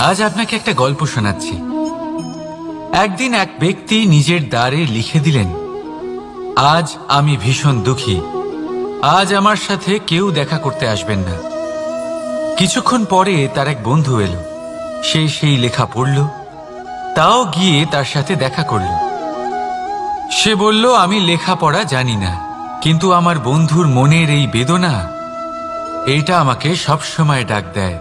আজ আপনাকে একটা গল্প শোনাচ্ছি। একদিন এক ব্যক্তি নিজের দ্বারে লিখে দিলেন, আজ আমি ভীষণ দুঃখী, আজ আমার সাথে কেউ দেখা করতে আসবেন না। কিছুক্ষণ পরে তার এক বন্ধু এলো, সে সেই লেখা পড়ল, তাও গিয়ে তার সাথে দেখা করল। সে বলল, আমি লেখাপড়া জানি না, কিন্তু আমার বন্ধুর মনের এই বেদনা, এটা আমাকে সবসময় ডাক দেয়।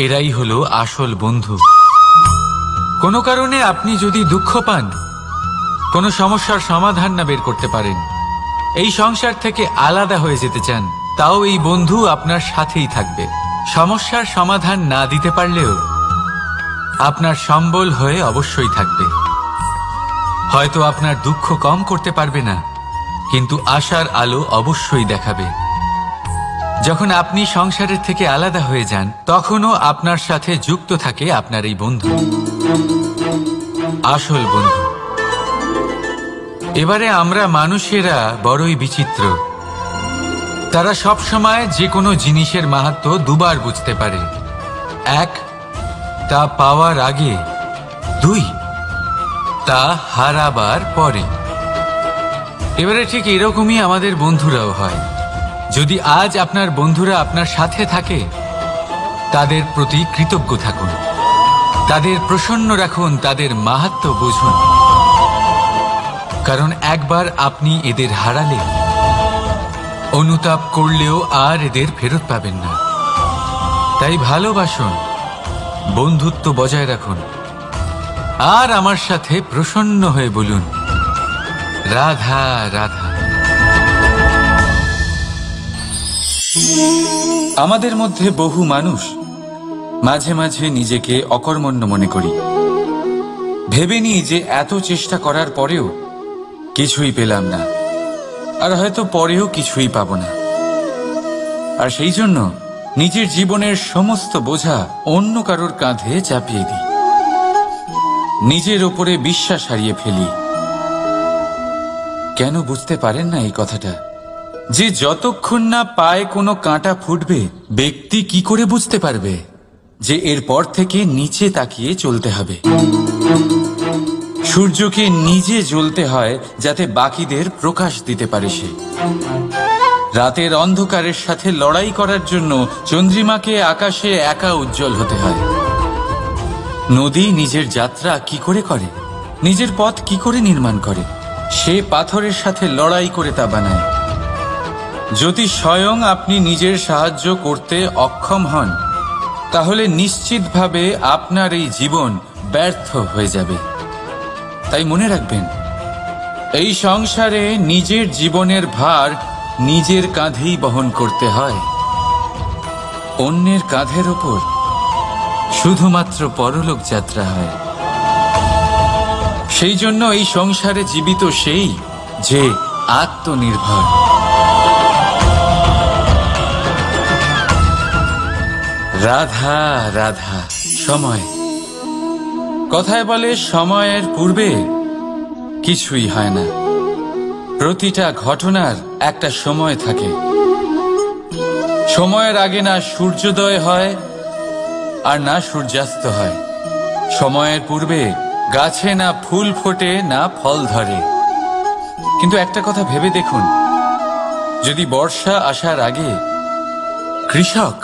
এরাই হলো আসল বন্ধু। কোনো কারণে আপনি যদি দুঃখ পান, কোনো সমস্যার সমাধান না বের করতে পারেন, এই সংসার থেকে আলাদা হয়ে যেতে চান, তাও এই বন্ধু আপনার সাথেই থাকবে। সমস্যার সমাধান না দিতে পারলেও আপনার সম্বল হয়ে অবশ্যই থাকবে। হয়তো আপনার দুঃখ কম করতে পারবে না, কিন্তু আশার আলো অবশ্যই দেখাবে। যখন আপনি সংসারের থেকে আলাদা হয়ে যান, তখনও আপনার সাথে যুক্ত থাকে আপনার এই বন্ধু, আসল বন্ধু। এবারে আমরা মানুষেরা বড়ই বিচিত্র। তারা সব সময় যে কোনো জিনিসের মাহাত্ম্য দুবার বুঝতে পারে। এক, তা পাওয়ার আগে। দুই, তা হারাবার পরে। এবারে ঠিক এরকমই আমাদের বন্ধুরাও হয়। যদি আজ আপনার বন্ধুরা আপনার সাথে থাকে, তাদের প্রতি কৃতজ্ঞ থাকুন, তাদের প্রসন্ন রাখুন, তাদের মাহাত্ম্য বুঝুন। কারণ একবার আপনি এদের হারালে, অনুতাপ করলেও আর এদের ফেরত পাবেন না। তাই ভালোবাসুন, বন্ধুত্ব বজায় রাখুন, আর আমার সাথে প্রসন্ন হয়ে বলুন, রাধা রাধা। আমাদের মধ্যে বহু মানুষ মাঝে মাঝে নিজেকে অকর্মণ্য মনে করি। ভেবে নিই যে এত চেষ্টা করার পরেও কিছুই পেলাম না, আর হয়তো পরেও কিছুই পাব না। আর সেই জন্য নিজের জীবনের সমস্ত বোঝা অন্য কারোর কাঁধে চাপিয়ে দিই, নিজের ওপরে বিশ্বাস হারিয়ে ফেলি। কেন বুঝতে পারেন না এই কথাটা? যে যতক্ষণ না পায়ে কোনো কাঁটা ফুটবে, ব্যক্তি কি করে বুঝতে পারবে যে এরপর থেকে নিচে তাকিয়ে চলতে হবে? সূর্যকে নিজে জ্বলতে হয় যাতে বাকিদের প্রকাশ দিতে পারে সে। রাতের অন্ধকারের সাথে লড়াই করার জন্য চন্দ্রিমাকে আকাশে একা উজ্জ্বল হতে হয়। নদী নিজের যাত্রা কি করে করে, নিজের পথ কি করে নির্মাণ করে? সে পাথরের সাথে লড়াই করে তা বানায়। যদি স্বয়ং আপনি নিজের সাহায্য করতে অক্ষম হন, তাহলে নিশ্চিতভাবে আপনার এই জীবন ব্যর্থ হয়ে যাবে। তাই মনে রাখবেন, এই সংসারে নিজের জীবনের ভার নিজের কাঁধেই বহন করতে হয়। অন্যের কাঁধের ওপর শুধুমাত্র পরলোক যাত্রা হয়। সেই জন্য এই সংসারে জীবিত সেই যে আত্মনির্ভর। রাধা রাধা। সময়, কথায় বলে সময়ের পূর্বে কিছুই হয় না। প্রতিটা ঘটনার একটা সময় থাকে। সময়ের আগে না সূর্যোদয় হয় আর না সূর্যাস্ত হয়। সময়ের পূর্বে গাছে না ফুল ফোটে না ফল ধরে। কিন্তু একটা কথা ভেবে দেখুন, যদি বর্ষা আসার আগে কৃষক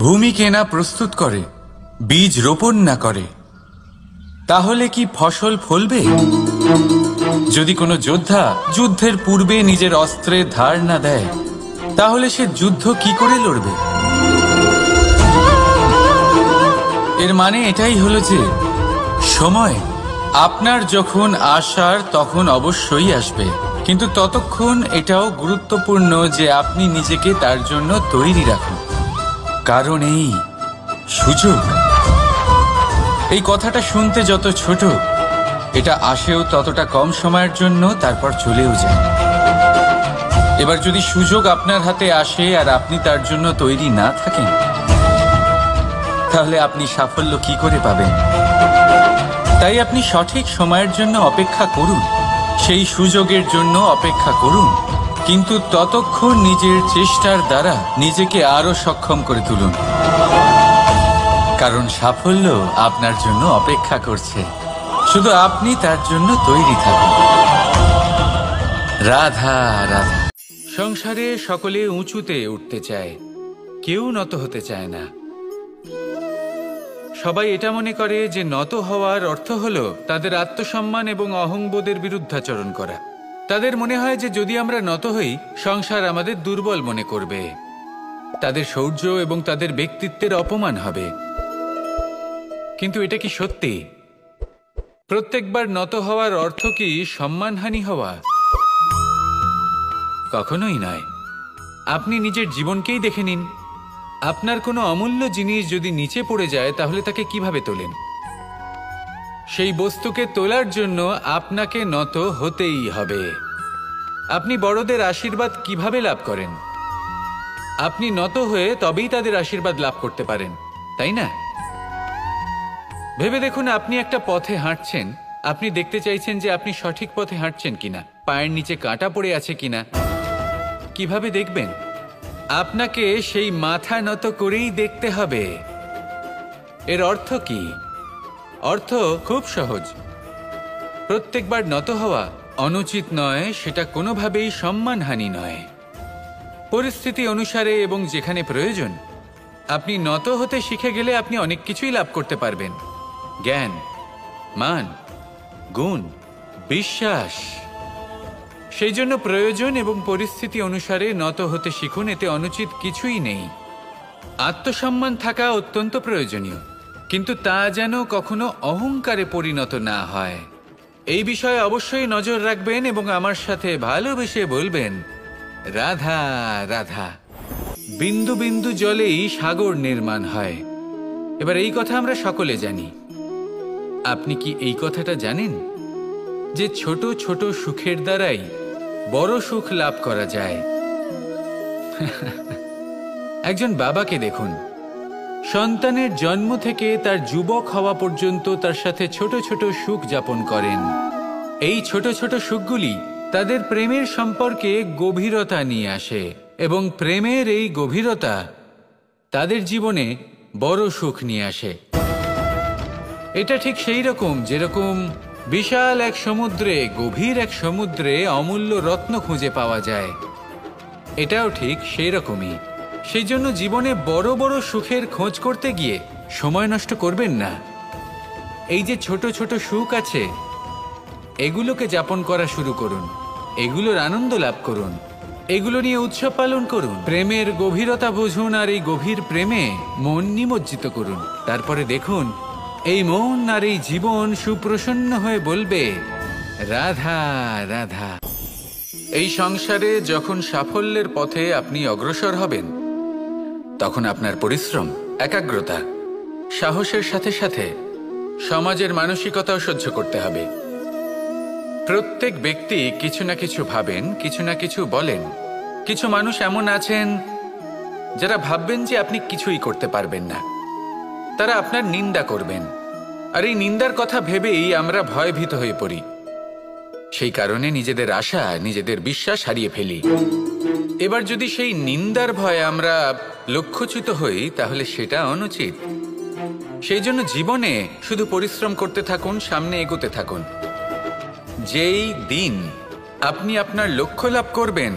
ভূমিকে না প্রস্তুত করে, বীজ রোপণ না করে, তাহলে কি ফসল ফলবে? যদি কোনো যোদ্ধা যুদ্ধের পূর্বে নিজের অস্ত্রের ধার না দেয়, তাহলে সে যুদ্ধ কি করে লড়বে? এর মানে এটাই হলো যে সময় আপনার যখন আসার তখন অবশ্যই আসবে, কিন্তু ততক্ষণ এটাও গুরুত্বপূর্ণ যে আপনি নিজেকে তার জন্য তৈরি রাখুন। কারণ এই সুযোগ, এই কথাটা শুনতে যত ছোট, এটা আসেও ততটা কম সময়ের জন্য, তারপর চলেও যায়। এবার যদি সুযোগ আপনার হাতে আসে আর আপনি তার জন্য তৈরি না থাকেন, তাহলে আপনি সাফল্য কি করে পাবেন? তাই আপনি সঠিক সময়ের জন্য অপেক্ষা করুন, সেই সুযোগের জন্য অপেক্ষা করুন, কিন্তু ততক্ষণ নিজের চেষ্টার দ্বারা নিজেকে আরো সক্ষম করে তুলুন। কারণ সাফল্য আপনার জন্য অপেক্ষা করছে, শুধু আপনি তার জন্য তৈরি থাকুন। রাধা রাধা। সংসারে সকলে উঁচুতে উঠতে চায়, কেউ নত হতে চায় না। সবাই এটা মনে করে যে নত হওয়ার অর্থ হলো তাদের আত্মসম্মান এবং অহংবোধের বিরুদ্ধাচরণ করা। তাদের মনে হয় যে যদি আমরা নত হই, সংসার আমাদের দুর্বল মনে করবে, তাদের শৌর্য এবং তাদের ব্যক্তিত্বের অপমান হবে। কিন্তু এটা কি সত্যি? প্রত্যেকবার নত হওয়ার অর্থ কি সম্মানহানি হওয়া? কখনোই নয়। আপনি নিজের জীবনকেই দেখে নিন। আপনার কোনো অমূল্য জিনিস যদি নিচে পড়ে যায়, তাহলে তাকে কিভাবে তোলেন? সেই বস্তুকে তোলার জন্য আপনাকে নত হতেই হবে। আপনি বড়দের আশীর্বাদ কিভাবে লাভ করেন? আপনি নত হয়ে তবেই তাদের আশীর্বাদ লাভ করতে পারেন, তাই না? ভেবে দেখুন, আপনি একটা পথে হাঁটছেন, আপনি দেখতে চাইছেন যে আপনি সঠিক পথে হাঁটছেন কিনা, পায়ের নিচে কাঁটা পড়ে আছে কিনা। কিভাবে দেখবেন? আপনাকে সেই মাথা নত করেই দেখতে হবে। এর অর্থ কি? অর্থ খুব সহজ। প্রত্যেকবার নত হওয়া অনুচিত নয়, সেটা কোনোভাবেই সম্মানহানি নয়। পরিস্থিতি অনুসারে এবং যেখানে প্রয়োজন, আপনি নত হতে শিখে গেলে আপনি অনেক কিছুই লাভ করতে পারবেন। জ্ঞান, মান, গুণ, বিশ্বাস। সেই জন্য প্রয়োজন এবং পরিস্থিতি অনুসারে নত হতে শিখুন, এতে অনুচিত কিছুই নেই। আত্মসম্মান থাকা অত্যন্ত প্রয়োজনীয়, কিন্তু তা যেন কখনো অহংকারে পরিণত না হয়। এই বিষয়ে অবশ্যই নজর রাখবেন এবং আমার সাথে ভালোবেসে বলবেন, রাধা রাধা। বিন্দু বিন্দু জলেই সাগর নির্মাণ হয়। এবার এই কথা আমরা সকলে জানি। আপনি কি এই কথাটা জানেন যে ছোট ছোট সুখের দ্বারাই বড় সুখ লাভ করা যায়? একজন বাবাকে দেখুন, সন্তানের জন্ম থেকে তার যুবক হওয়া পর্যন্ত তার সাথে ছোট ছোট সুখ যাপন করেন। এই ছোট ছোট সুখগুলি তাদের প্রেমের সম্পর্কে গভীরতা নিয়ে আসে এবং প্রেমের এই গভীরতা তাদের জীবনে বড় সুখ নিয়ে আসে। এটা ঠিক সেই রকম যেরকম বিশাল এক সমুদ্রে, গভীর এক সমুদ্রে অমূল্য রত্ন খুঁজে পাওয়া যায়। এটাও ঠিক সেই রকমই। সেই জন্য জীবনে বড় বড় সুখের খোঁজ করতে গিয়ে সময় নষ্ট করবেন না। এই যে ছোট ছোট সুখ আছে, এগুলোকে যাপন করা শুরু করুন, এগুলোর আনন্দ লাভ করুন, এগুলো নিয়ে উৎসব পালন করুন। প্রেমের গভীরতা বুঝুন আর এই গভীর প্রেমে মন নিমজ্জিত করুন। তারপরে দেখুন, এই মন আর এই জীবন সুপ্রসন্ন হয়ে বলবে, রাধা রাধা। এই সংসারে যখন সাফল্যের পথে আপনি অগ্রসর হবেন, তখন আপনার পরিশ্রম, একাগ্রতা, সাহসের সাথে সাথে সমাজের মানসিকতাও সহ্য করতে হবে। প্রত্যেক ব্যক্তি কিছু না কিছু ভাবেন, কিছু না কিছু বলেন। কিছু মানুষ এমন আছেন যারা ভাববেন যে আপনি কিছুই করতে পারবেন না। তারা আপনার নিন্দা করবেন, আর এই নিন্দার কথা ভেবেই আমরা ভয়ভীত হয়ে পড়ি। সেই কারণে নিজেদের আশা, নিজেদের বিশ্বাস হারিয়ে ফেলি। এবার যদি সেই নিন্দার ভয়ে আমরা লক্ষ্যচ্যুত হই, তাহলে সেটা অনুচিত। সেই জন্য জীবনে শুধু পরিশ্রম করতে থাকুন, সামনে এগোতে থাকুন। যেই দিন আপনি আপনার লক্ষ্য লাভ করবেন,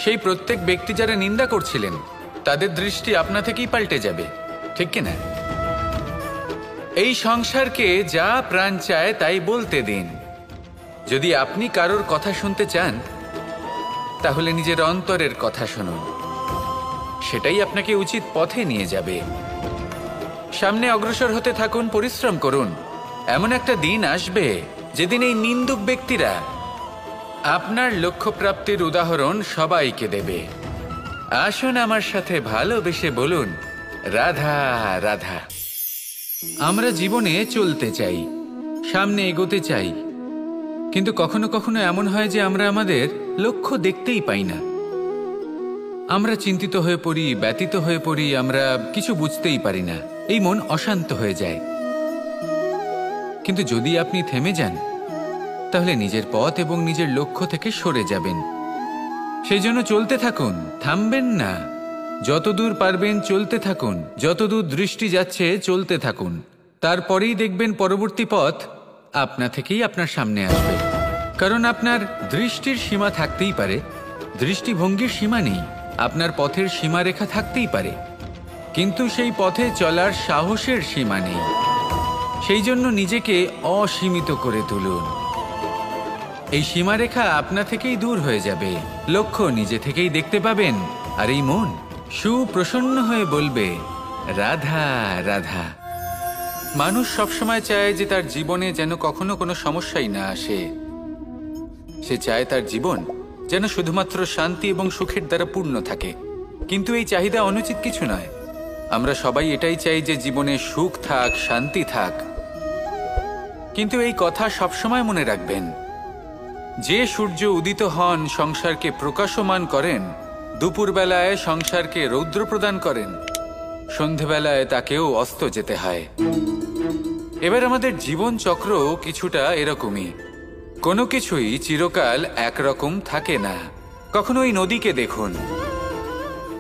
সেই প্রত্যেক ব্যক্তি যারা নিন্দা করছিলেন, তাদের দৃষ্টি আপনা থেকেই পাল্টে যাবে, ঠিক কিনা? এই সংসারকে যা প্রাণ চায় তাই বলতে দিন। যদি আপনি কারোর কথা শুনতে চান, তাহলে নিজের অন্তরের কথা শুনুন। সেটাই আপনাকে উচিত পথে নিয়ে যাবে। সামনে অগ্রসর হতে থাকুন, পরিশ্রম করুন। এমন একটা দিন আসবে যেদিন এই নিন্দুক ব্যক্তিরা আপনার লক্ষ্য প্রাপ্তির উদাহরণ সবাইকে দেবে। আসুন আমার সাথে ভালোবেসে বলুন, রাধা রাধা। আমরা জীবনে চলতে চাই, সামনে এগোতে চাই, কিন্তু কখনো কখনো এমন হয় যে আমরা আমাদের লক্ষ্য দেখতেই পাই না। আমরা চিন্তিত হয়ে পড়ি, ব্যতীত হয়ে পড়ি, আমরা কিছু বুঝতেই পারি না। এই মন অশান্ত হয়ে যায়। কিন্তু যদি আপনি থেমে যান, তাহলে নিজের পথ এবং নিজের লক্ষ্য থেকে সরে যাবেন। সেই জন্য চলতে থাকুন, থামবেন না। যতদূর পারবেন চলতে থাকুন, যতদূর দৃষ্টি যাচ্ছে চলতে থাকুন। তারপরেই দেখবেন পরবর্তী পথ আপনা থেকেই আপনার সামনে আসবে। কারণ আপনার দৃষ্টির সীমা থাকতেই পারে, দৃষ্টিভঙ্গির সীমা নেই। আপনার পথের সীমারেখা থাকতেই পারে, কিন্তু সেই পথে চলার সাহসের সীমা নেই। সেই জন্য নিজেকে অসীমিত করে তুলুন। এই সীমারেখা আপনা থেকেই দূর হয়ে যাবে, লক্ষ্য নিজে থেকেই দেখতে পাবেন। আর এই মন সুপ্রসন্ন হয়ে বলবে, রাধা রাধা। মানুষ সবসময় চায় যে তার জীবনে যেন কখনো কোনো সমস্যাই না আসে। সে চায় তার জীবন যেন শুধুমাত্র শান্তি এবং সুখের দ্বারা পূর্ণ থাকে। কিন্তু এই চাহিদা অনুচিত কিছু নয়। আমরা সবাই এটাই চাই যে জীবনে সুখ থাক, শান্তি থাক। কিন্তু এই কথা সবসময় মনে রাখবেন, যে সূর্য উদিত হন সংসারকে প্রকাশমান করেন, দুপুরবেলায় সংসারকে রৌদ্র প্রদান করেন, সন্ধেবেলায় তাকেও অস্ত যেতে হয়। এবার আমাদের জীবন চক্র কিছুটা এরকমই। কোনো কিছুই চিরকাল একরকম থাকে না। কখনো এই নদীকে দেখুন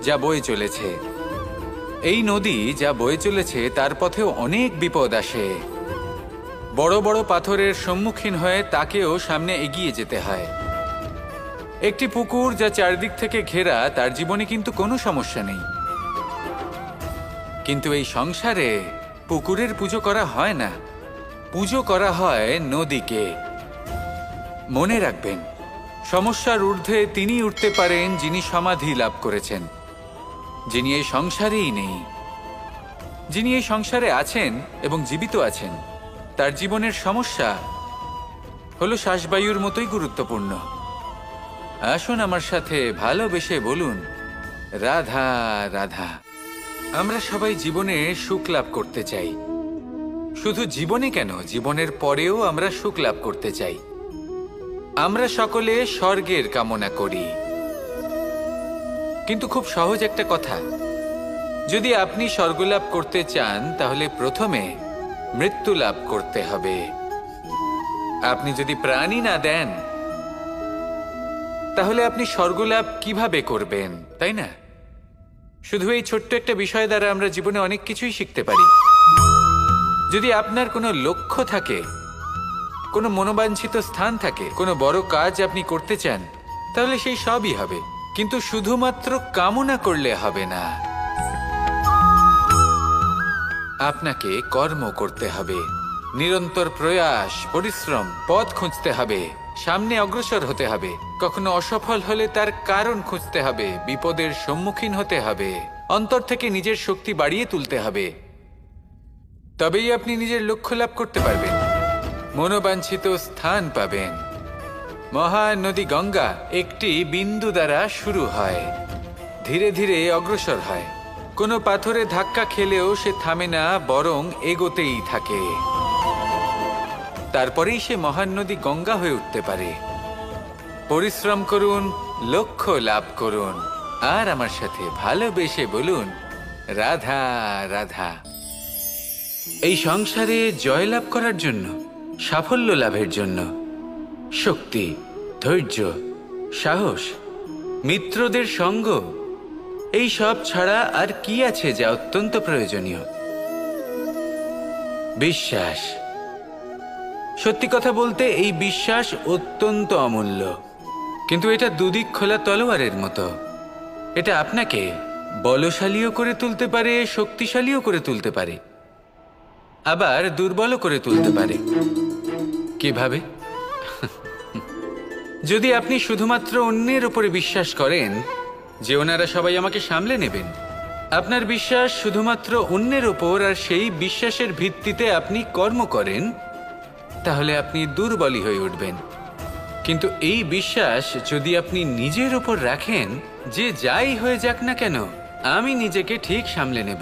যা বয়ে চলেছে। এই নদী যা বয়ে চলেছে তার পথেও অনেক বিপদ আসে। বড় বড় পাথরের সম্মুখীন হয়ে তাকেও সামনে এগিয়ে যেতে হয়। একটি পুকুর যা চারদিক থেকে ঘেরা, তার জীবনে কিন্তু কোনো সমস্যা নেই। কিন্তু এই সংসারে পুকুরের পুজো করা হয় না, পুজো করা হয় নদীকে। মনে রাখবেন, সমস্যার ঊর্ধ্বে তিনি উঠতে পারেন যিনি সমাধি লাভ করেছেন, যিনি এই সংসারেই নেই। যিনি এই সংসারে আছেন এবং জীবিত আছেন, তার জীবনের সমস্যা হলো শ্বাসবায়ুর মতোই গুরুত্বপূর্ণ। আসুন আমার সাথে ভালোবেসে বলুন, রাধা রাধা। আমরা সবাই জীবনে সুখ লাভ করতে চাই। শুধু জীবনে কেন, জীবনের পরেও আমরা সুখ লাভ করতে চাই। আমরা সকলে স্বর্গের কামনা করি। কিন্তু খুব সহজ একটা কথা, যদি আপনি স্বর্গ লাভ করতে চান তাহলে প্রথমে মৃত্যু লাভ করতে হবে। আপনি যদি প্রাণই না দেন তাহলে আপনি স্বর্গ লাভ কিভাবে করবেন, তাই না? শুধু এই ছোট্ট একটা বিষয় দ্বারা আমরা জীবনে অনেক কিছুই শিখতে পারি। যদি আপনার কোনো লক্ষ্য থাকে, কোনো মনোবাঞ্ছিত স্থান থাকে, কোনো বড় কাজ আপনি করতে চান, তাহলে সেই সবই হবে। কিন্তু শুধুমাত্র কামনা করলে হবে না, আপনাকে কর্ম করতে হবে, নিরন্তর প্রয়াস, পরিশ্রম, পথ খুঁজতে হবে, সামনে অগ্রসর হতে হবে। কখনো অসফল হলে তার কারণ খুঁজতে হবে, বিপদের সম্মুখীন হতে হবে, অন্তর থেকে নিজের শক্তি বাড়িয়ে তুলতে হবে। তবেই আপনি নিজের লক্ষ্য লাভ করতে পারবেন, মনোবাঞ্ছিত স্থান পাবেন। মহান নদী গঙ্গা একটি বিন্দু দ্বারা শুরু হয়, ধীরে ধীরে অগ্রসর হয়। কোনো পাথরে ধাক্কা খেলেও সে থামে না, বরং এগোতেই থাকে। তারপরেই সে মহান নদী গঙ্গা হয়ে উঠতে পারে। পরিশ্রম করুন, লক্ষ্য লাভ করুন, আর আমার সাথে ভালোবেসে বলুন, রাধা রাধা। এই সংসারে জয়লাভ করার জন্য, সাফল্য লাভের জন্য শক্তি, ধৈর্য, সাহস, মিত্রদের সঙ্গ, এই সব ছাড়া আর কি আছে যা অত্যন্ত প্রয়োজনীয়? বিশ্বাস। সত্যি কথা বলতে এই বিশ্বাস অত্যন্ত অমূল্য। কিন্তু এটা দুদিক খোলা তলোয়ারের মতো। এটা আপনাকে বলশালীও করে তুলতে পারে, শক্তিশালীও করে তুলতে পারে, আবার দুর্বলও করে তুলতে পারে। কিভাবে? যদি আপনি শুধুমাত্র অন্যের উপরে বিশ্বাস করেন যে ওনারা সবাই আমাকে সামলে নেবেন, আপনার বিশ্বাস শুধুমাত্র অন্যের ওপর, আর সেই বিশ্বাসের ভিত্তিতে আপনি কর্ম করেন, তাহলে আপনি দুর্বলই হয়ে উঠবেন। কিন্তু এই বিশ্বাস যদি আপনি নিজের ওপর রাখেন যে যাই হয়ে যাক না কেন, আমি নিজেকে ঠিক সামলে নেব,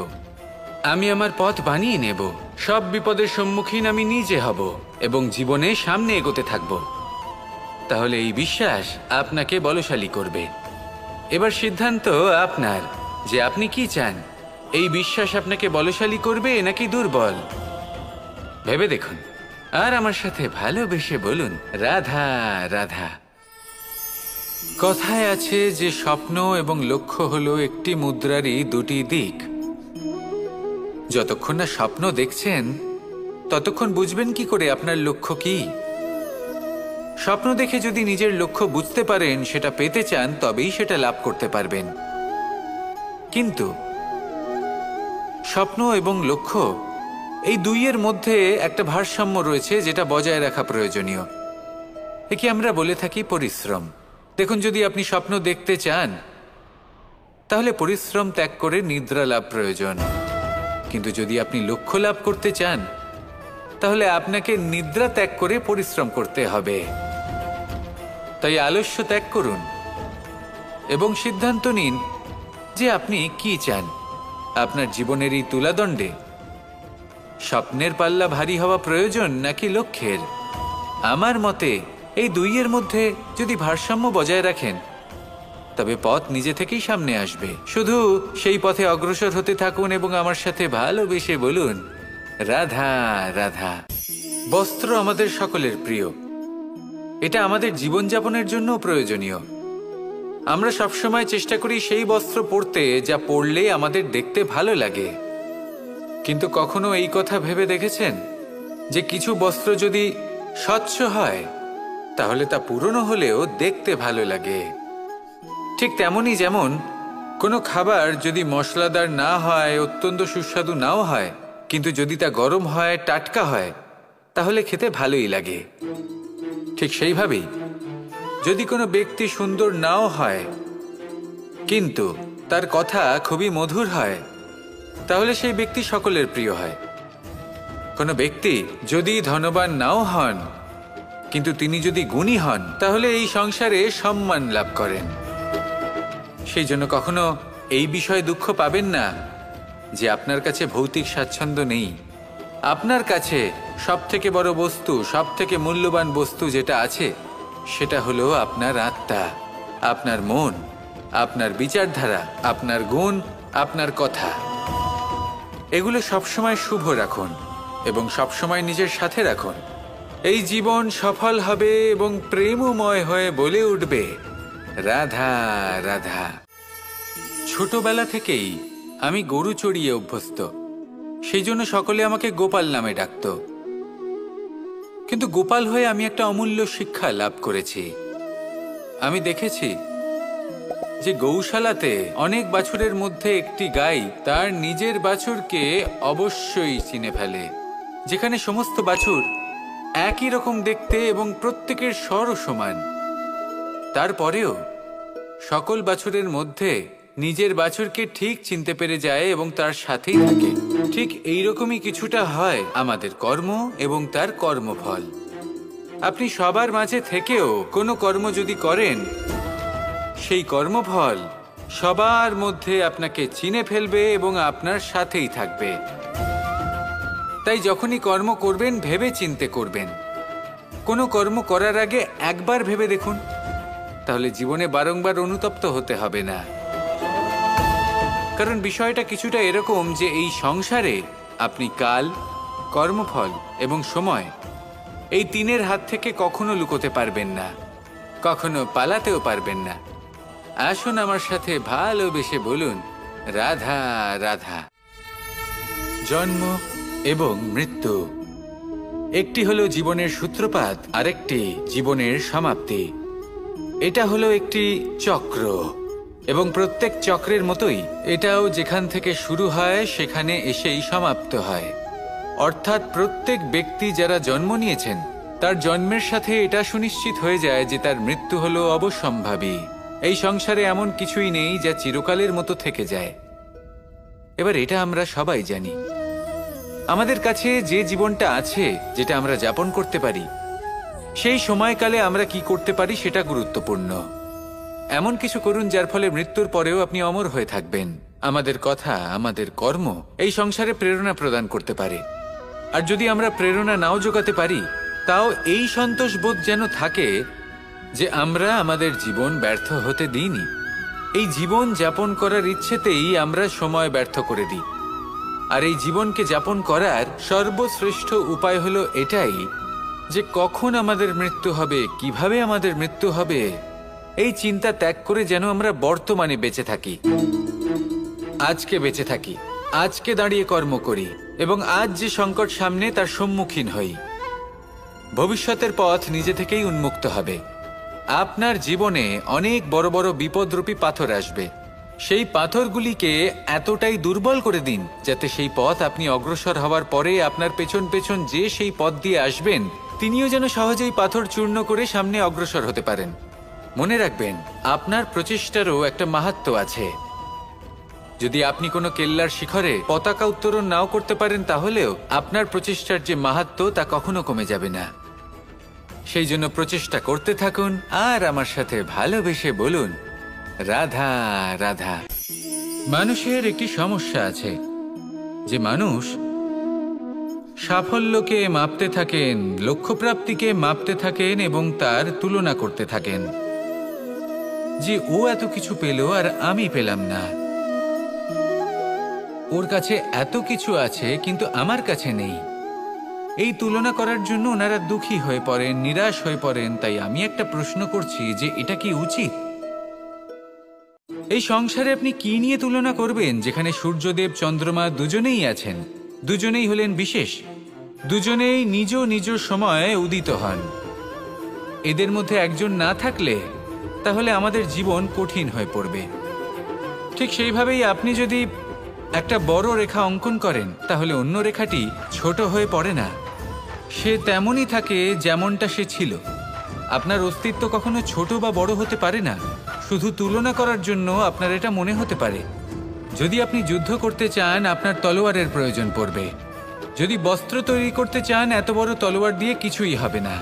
আমি আমার পথ বানিয়ে নেব, সব বিপদের সম্মুখীন আমি নিজে হব এবং জীবনে সামনে এগোতে থাকব, তাহলে এই বিশ্বাস আপনাকে বলশালী করবে। এবার সিদ্ধান্ত আপনার যে আপনি কি চান। এই বিশ্বাস আপনাকে বলশালী করবে নাকি দুর্বল, ভেবে দেখুন, আর আমার সাথে ভালোবেসে বলুন, রাধা রাধা। কথায় আছে যে স্বপ্ন এবং লক্ষ্য হলো একটি মুদ্রারই দুটি দিক। যতক্ষণ না স্বপ্ন দেখছেন ততক্ষণ বুঝবেন কি করে আপনার লক্ষ্য কি। স্বপ্ন দেখে যদি নিজের লক্ষ্য বুঝতে পারেন, সেটা পেতে চান, তবেই সেটা লাভ করতে পারবেন। কিন্তু স্বপ্ন এবং লক্ষ্য এই দুইয়ের মধ্যে একটা ভারসাম্য রয়েছে যেটা বজায় রাখা প্রয়োজনীয়। একে আমরা বলে থাকি পরিশ্রম। দেখুন, যদি আপনি স্বপ্ন দেখতে চান তাহলে পরিশ্রম ত্যাগ করে নিদ্রা লাভ প্রয়োজন। কিন্তু যদি আপনি লক্ষ্য লাভ করতে চান তাহলে আপনাকে নিদ্রা ত্যাগ করে পরিশ্রম করতে হবে। তাই আলস্য ত্যাগ করুন এবং সিদ্ধান্ত নিন যে আপনি কি চান। আপনার জীবনের এই তুলাদণ্ডে স্বপ্নের পাল্লা ভারী হওয়া প্রয়োজন নাকি লক্ষ্যের? আমার মতে এই দুইয়ের মধ্যে যদি ভারসাম্য বজায় রাখেন তবে পথ নিজে থেকেই সামনে আসবে। শুধু সেই পথে অগ্রসর হতে থাকুন এবং আমার সাথে ভালোবেসে বলুন, রাধা রাধা। বস্ত্র আমাদের সকলের প্রিয়, এটা আমাদের জীবনযাপনের জন্য প্রয়োজনীয়। আমরা সবসময় চেষ্টা করি সেই বস্ত্র পরতে যা পরলে আমাদের দেখতে ভালো লাগে। কিন্তু কখনো এই কথা ভেবে দেখেছেন যে কিছু বস্ত্র যদি স্বচ্ছ হয় তাহলে তা পুরনো হলেও দেখতে ভালো লাগে? ঠিক তেমনই, যেমন কোনো খাবার যদি মশলাদার না হয়, অত্যন্ত সুস্বাদু নাও হয়, কিন্তু যদি তা গরম হয়, টাটকা হয়, তাহলে খেতে ভালোই লাগে। ঠিক সেইভাবেই যদি কোনো ব্যক্তি সুন্দর নাও হয় কিন্তু তার কথা খুবই মধুর হয়, তাহলে সেই ব্যক্তি সকলের প্রিয় হয়। কোনো ব্যক্তি যদি ধনবান নাও হন কিন্তু তিনি যদি গুণী হন তাহলে এই সংসারে সম্মান লাভ করেন। সেই জন্য কখনো এই বিষয়ে দুঃখ পাবেন না যে আপনার কাছে ভৌতিক স্বাচ্ছন্দ্য নেই। আপনার কাছে সবথেকে বড় বস্তু, সবথেকে মূল্যবান বস্তু যেটা আছে সেটা হলো আপনার আত্মা, আপনার মন, আপনার বিচারধারা, আপনার গুণ, আপনার কথা। এগুলো সবসময় শুভ রাখুন এবং সবসময় নিজের সাথে রাখুন। এই জীবন সফল হবে এবং প্রেমময় হয়ে বলে উঠবে, রাধা রাধা। ছোটবেলা থেকেই আমি গরু চড়িয়ে অভ্যস্ত, সেই জন্য সকলে আমাকে গোপাল নামে ডাকত। কিন্তু গোপাল হয়ে আমি একটা অমূল্য শিক্ষা লাভ করেছি। আমি দেখেছি যে গৌশালাতে অনেক বাছুরের মধ্যে একটি গাই তার নিজের বাছুরকে অবশ্যই চিনে ফেলে। যেখানে সমস্ত বাছুর একই রকম দেখতে এবং প্রত্যেকের স্বরও সমান, তারপরেও সকল বাছুরের মধ্যে নিজের বাছুরকে ঠিক চিনতে পেরে যায় এবং তার সাথেই থাকে। ঠিক এইরকমই কিছুটা হয় আমাদের কর্ম এবং তার কর্মফল। আপনি সবার মাঝে থেকেও কোনো কর্ম যদি করেন, সেই কর্মফল সবার মধ্যে আপনাকে চিনে ফেলবে এবং আপনার সাথেই থাকবে। তাই যখনই কর্ম করবেন ভেবে চিন্তে করবেন। কোনো কর্ম করার আগে একবার ভেবে দেখুন, তাহলে জীবনে বারংবার অনুতপ্ত হতে হবে না। কারণ বিষয়টা কিছুটা এরকম যে এই সংসারে আপনি কাল, কর্মফল এবং সময়, এই তিনের হাত থেকে কখনো লুকোতে পারবেন না, কখনো পালাতেও পারবেন না। আসুন আমার সাথে ভালোবেসে বলুন, রাধা রাধা। জন্ম এবং মৃত্যু, একটি হলো জীবনের সূত্রপাত, আরেকটি জীবনের সমাপ্তি। এটা হলো একটি চক্র এবং প্রত্যেক চক্রের মতোই এটাও যেখান থেকে শুরু হয় সেখানে এসেই সমাপ্ত হয়। অর্থাৎ প্রত্যেক ব্যক্তি যারা জন্ম নিয়েছেন তার জন্মের সাথে এটা সুনিশ্চিত হয়ে যায় যে তার মৃত্যু হলো অবশ্যম্ভাবী। এই সংসারে এমন কিছুই নেই যা চিরকালের মতো থেকে যায়। এবার এটা আমরা সবাই জানি। আমাদের কাছে যে জীবনটা আছে, যেটা আমরা যাপন করতে পারি, সেই সময়কালে আমরা কি করতে পারি সেটা গুরুত্বপূর্ণ। এমন কিছু করুন যার ফলে মৃত্যুর পরেও আপনি অমর হয়ে থাকবেন। আমাদের কথা, আমাদের কর্ম এই সংসারে প্রেরণা প্রদান করতে পারে। আর যদি আমরা প্রেরণা নাও জোগাতে পারি, তাও এই সন্তোষ বোধ যেন থাকে যে আমরা আমাদের জীবন ব্যর্থ হতে দিইনি। এই জীবন যাপন করার ইচ্ছেতেই আমরা সময় ব্যর্থ করে দিই। আর এই জীবনকে যাপন করার সর্বশ্রেষ্ঠ উপায় হলো এটাই যে কখন আমাদের মৃত্যু হবে, কিভাবে আমাদের মৃত্যু হবে, এই চিন্তা ত্যাগ করে যেন আমরা বর্তমানে বেঁচে থাকি, আজকে বেঁচে থাকি, আজকে দাঁড়িয়ে কর্ম করি এবং আজ যে সংকট সামনে তার সম্মুখীন হই। ভবিষ্যতের পথ নিজে থেকেই উন্মুক্ত হবে। আপনার জীবনে অনেক বড় বড় বিপদরূপী পাথর আসবে। সেই পাথরগুলিকে এতটাই দুর্বল করে দিন যাতে সেই পথ আপনি অগ্রসর হওয়ার পরে আপনার পেছন পেছন যে সেই পথ দিয়ে আসবেন তিনিও যেন সহজেই পাথর চূর্ণ করে সামনে অগ্রসর হতে পারেন। মনে রাখবেন, আপনার প্রচেষ্টারও একটা মাহাত্ম্য আছে। যদি আপনি কোনো কেল্লার শিখরে পতাকা উত্তোলন নাও করতে পারেন, তাহলেও আপনার প্রচেষ্টার যে মাহাত্ম্য তা কখনো কমে যাবে না। সেই জন্য প্রচেষ্টা করতে থাকুন আর আমার সাথে ভালোবেসে বলুন, রাধা রাধা। মানুষের একটি সমস্যা আছে যে মানুষ সাফল্যকে মাপতে থাকেন, লক্ষ্যপ্রাপ্তিকে মাপতে থাকেন এবং তার তুলনা করতে থাকেন যে ও এত কিছু পেল আর আমি পেলাম না, ওর কাছে এত কিছু আছে কিন্তু আমার কাছে নেই। এই তুলনা করার জন্য ওনারা দুঃখী হয়ে পড়েন, নিরাশ হয়ে পড়েন। তাই আমি একটা প্রশ্ন করছি যে এটা কি উচিত? এই সংসারে আপনি কি নিয়ে তুলনা করবেন, যেখানে সূর্যদেব চন্দ্রমা দুজনেই আছেন, দুজনেই হলেন বিশেষ, দুজনেই নিজ নিজ সময়ে উদিত হন। এদের মধ্যে একজন না থাকলে তাহলে আমাদের জীবন কঠিন হয়ে পড়বে। ঠিক সেইভাবেই আপনি যদি একটা বড় রেখা অঙ্কন করেন তাহলে অন্য রেখাটি ছোট হয়ে পড়ে না, সে তেমনই থাকে যেমনটা সে ছিল। আপনার অস্তিত্ব কখনো ছোট বা বড় হতে পারে না। শুধু তুলনা করার জন্য আপনার এটা মনে হতে পারে। যদি আপনি যুদ্ধ করতে চান আপনার তলোয়ারের প্রয়োজন পড়বে। যদি বস্ত্র তৈরি করতে চান এত বড় তলোয়ার দিয়ে কিছুই হবে না,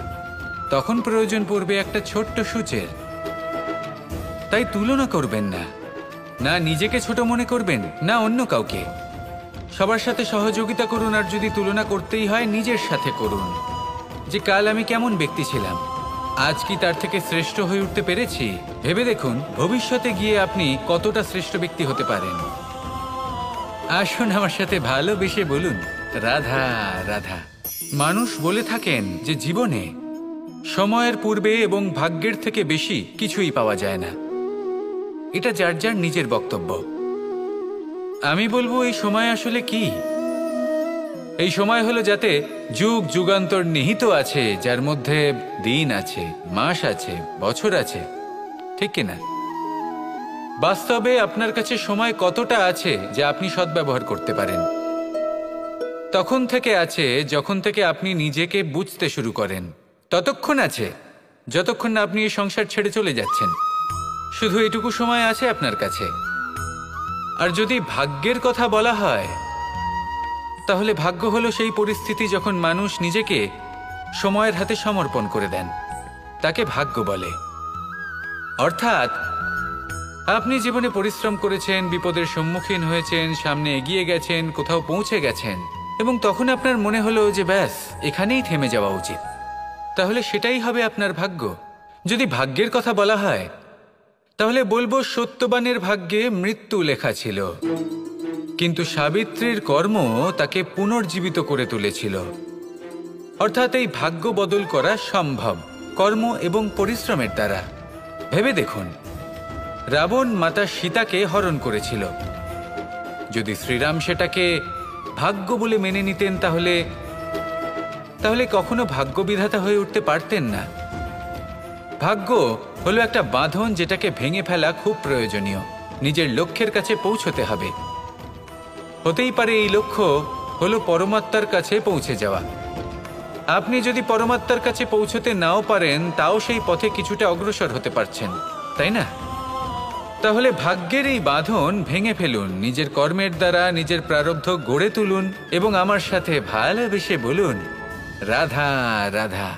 তখন প্রয়োজন পড়বে একটা ছোট্ট সূচের। তাই তুলনা করবেন না, না নিজেকে ছোট মনে করবেন না অন্য কাউকে। সবার সাথে সহযোগিতা করুন, আর যদি তুলনা করতেই হয় নিজের সাথে করুন যে কাল আমি কেমন ব্যক্তি ছিলাম, আজ কি তার থেকে শ্রেষ্ঠ হয়ে উঠতে পেরেছি। ভেবে দেখুন ভবিষ্যতে গিয়ে আপনি কতটা শ্রেষ্ঠ ব্যক্তি হতে পারেন। আসুন আমার সাথে ভালোবেসে বলুন, রাধা রাধা। মানুষ বলে থাকেন যে জীবনে সময়ের পূর্বে এবং ভাগ্যের থেকে বেশি কিছুই পাওয়া যায় না। এটা যার যার নিজের বক্তব্য। আমি বলবো এই সময় আসলে কি? এই সময় হলো যাতে যুগ যুগান্তর নিহিত আছে, যার মধ্যে দিন আছে, মাস আছে, বছর আছে, ঠিক কিনা? বাস্তবে আপনার কাছে সময় কতটা আছে যা আপনি সদ্ব্যবহার করতে পারেন? তখন থেকে আছে যখন থেকে আপনি নিজেকে বুঝতে শুরু করেন। ততক্ষণ আছে যতক্ষণ না আপনি এই সংসার ছেড়ে চলে যাচ্ছেন। শুধু এটুকু সময় আছে আপনার কাছে। আর যদি ভাগ্যের কথা বলা হয় তাহলে ভাগ্য হলো সেই পরিস্থিতি যখন মানুষ নিজেকে সময়ের হাতে সমর্পণ করে দেন, তাকে ভাগ্য বলে। অর্থাৎ আপনি জীবনে পরিশ্রম করেছেন, বিপদের সম্মুখীন হয়েছেন, সামনে এগিয়ে গেছেন, কোথাও পৌঁছে গেছেন এবং তখন আপনার মনে হলো যে ব্যাস এখানেই থেমে যাওয়া উচিত, তাহলে সেটাই হবে আপনার ভাগ্য। যদি ভাগ্যের কথা বলা হয় তাহলে বলবো সত্যবানের ভাগ্যে মৃত্যু লেখা ছিল, কিন্তু সাবিত্রীর কর্ম তাকে পুনর্জীবিত করে তুলেছিল। অর্থাৎ এই ভাগ্য বদল করা সম্ভব কর্ম এবং পরিশ্রমের দ্বারা। ভেবে দেখুন, রাবণ মাতা সীতাকে হরণ করেছিল। যদি শ্রীরাম সেটাকে ভাগ্য বলে মেনে নিতেন তাহলে কখনো ভাগ্য বিধাতা হয়ে উঠতে পারতেন না। ভাগ্য হলো একটা বাঁধন যেটাকে ভেঙে ফেলা খুব প্রয়োজনীয়। নিজের লক্ষ্যের কাছে পৌঁছতে হবে। হতেই পারে এই লক্ষ্য হলো পরমাত্মার কাছে পৌঁছে যাওয়া। আপনি যদি পরমাত্মার কাছে পৌঁছতে নাও পারেন তাও সেই পথে কিছুটা অগ্রসর হতে পারছেন, তাই না? তাহলে ভাগ্যের এই বাঁধন ভেঙে ফেলুন, নিজের কর্মের দ্বারা নিজের প্রারব্ধ গড়ে তুলুন এবং আমার সাথে ভালোবেসে বলুন, রাধা রাধা।